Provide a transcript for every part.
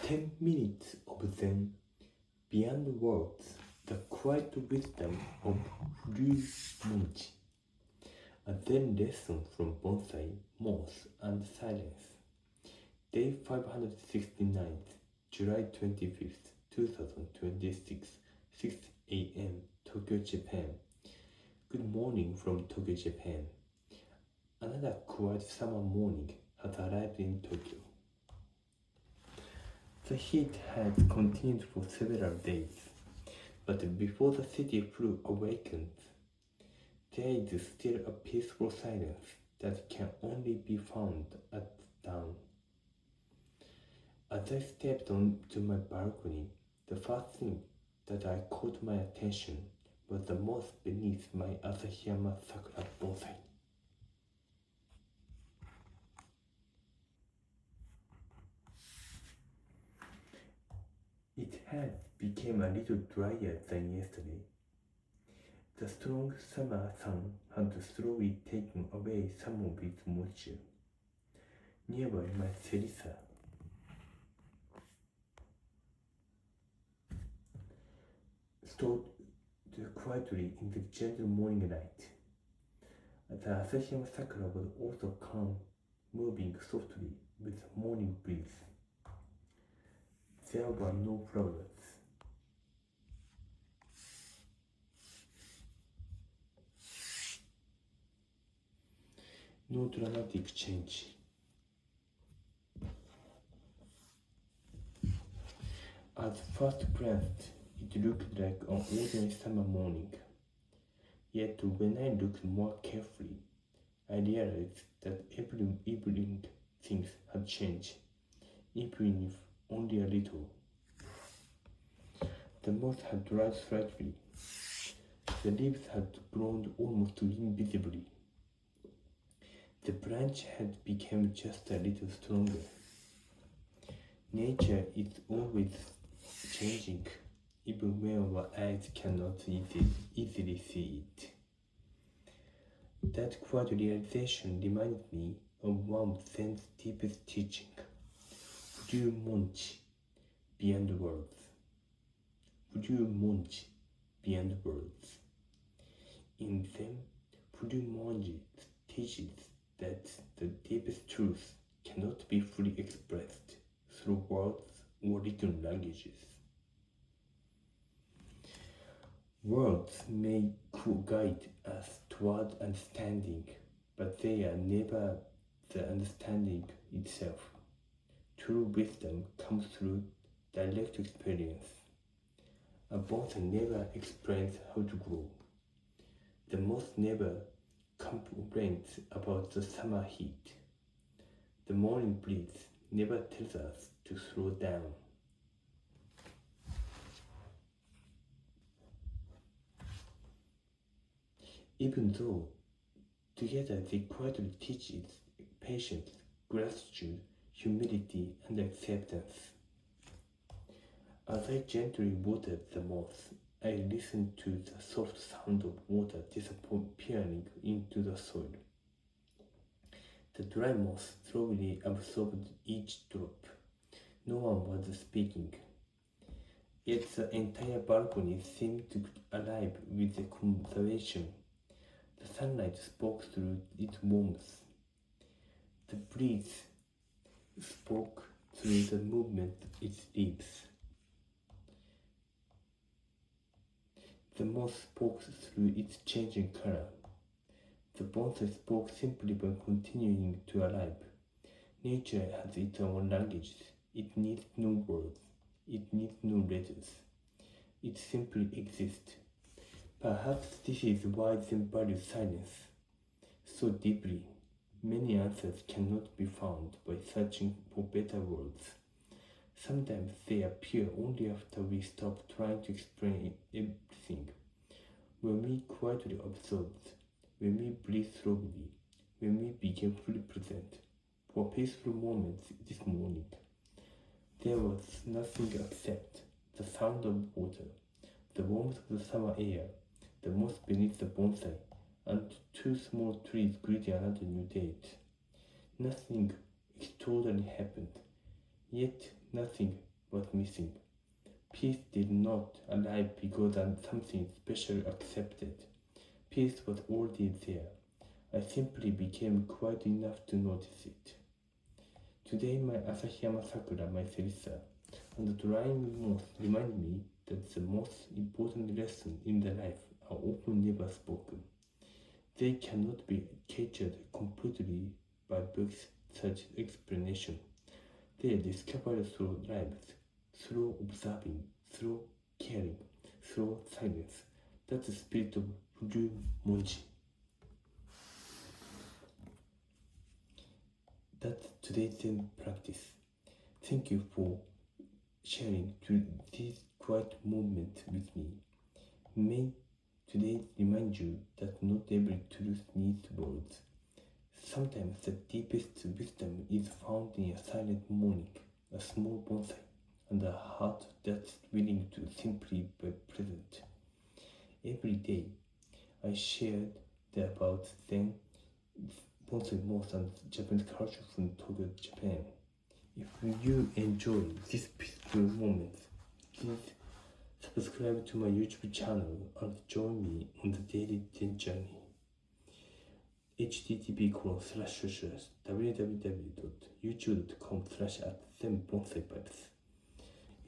10 Minutes of Zen, Beyond Words, the Quiet Wisdom of Furyū Monji. A Zen lesson from Bonsai, Moss, and Silence. Day 569, July 25th, 2026, 6 a.m., Tokyo, Japan. Good morning from Tokyo, Japan. Another quiet summer morning has arrived in Tokyo. The heat has continued for several days, but before the city fully awakens, there is still a peaceful silence that can only be found at dawn. As I stepped onto my balcony, the first thing that caught my attention was the moss beneath my Asahiyama Sakura bonsai. It had become a little drier than yesterday. The strong summer sun had slowly taken away some of its moisture. Nearby my Serissa stood quietly in the gentle morning light. The Asahiyama Sakura was also calm, moving softly with the morning breeze. There were no flowers. No dramatic change. At first glance, it looked like an ordinary summer morning. Yet when I looked more carefully, I realized that every evening things had changed, even if only a little. The moss had dried slightly. The leaves had grown almost invisibly. The branch had become just a little stronger. Nature is always changing, even when our eyes cannot easily see it. That quiet realization reminded me of one of Zen's deepest teaching, Furyū Monji, beyond words. Furyū Monji, beyond words. In Zen, Furyū Monji teaches that the deepest truth cannot be fully expressed through words or written languages. Words may guide us toward understanding, but they are never the understanding itself. True wisdom comes through direct experience. A bonsai never explains how to grow. The moss never complains about the summer heat. The morning breeze never tells us to slow down. Even though together they quietly teach patience, gratitude, humility, and acceptance. As I gently watered the moss, I listened to the soft sound of water disappearing into the soil. The dry moss slowly absorbed each drop. No one was speaking. Yet the entire balcony seemed alive with the conversation. The sunlight spoke through its warmth. The breeze spoke through the movement of its leaves. The moss spoke through its changing color. The bonsai spoke simply by continuing to alive. Nature has its own language. It needs no words. It needs no letters. It simply exists. Perhaps this is why Zen values silence so deeply. Many answers cannot be found by searching for better words. Sometimes they appear only after we stop trying to explain everything. When we quietly observe, when we breathe slowly, when we become fully present. For peaceful moments this morning, there was nothing except the sound of water, the warmth of the summer air, the moss beneath the bonsai, and two small trees greeting another new date. Nothing extraordinary happened, yet nothing was missing. Peace did not arrive because something special accepted. Peace was already there. I simply became quiet enough to notice it. Today, my Asahiyama Sakura, my Serissa, and the drying moss remind me that the most important lessons in the life are often never spoken. They cannot be captured completely by books such explanation. They are discovered through lives, through observing, through caring, through silence. That's the spirit of Furyū Monji. That's today's Zen practice. Thank you for sharing these quiet moments with me. May today remind you that not every truth needs words. Sometimes the deepest wisdom is found in a silent morning, a small bonsai, and a heart that's willing to simply be present. Every day, I shared about Zen, Bonsai moss and Japanese culture from Tokyo, Japan. If you enjoy these peaceful moments, please subscribe to my YouTube channel and join me on the daily Zen journey. http://www.youtube.com/@zenbonsaivibes.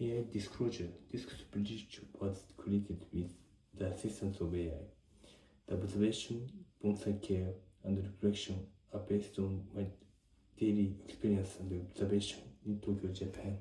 AI disclosure. This speech was created with the assistance of AI. The observation, bonsai care, and reflection are based on my daily experience and observation in Tokyo, Japan.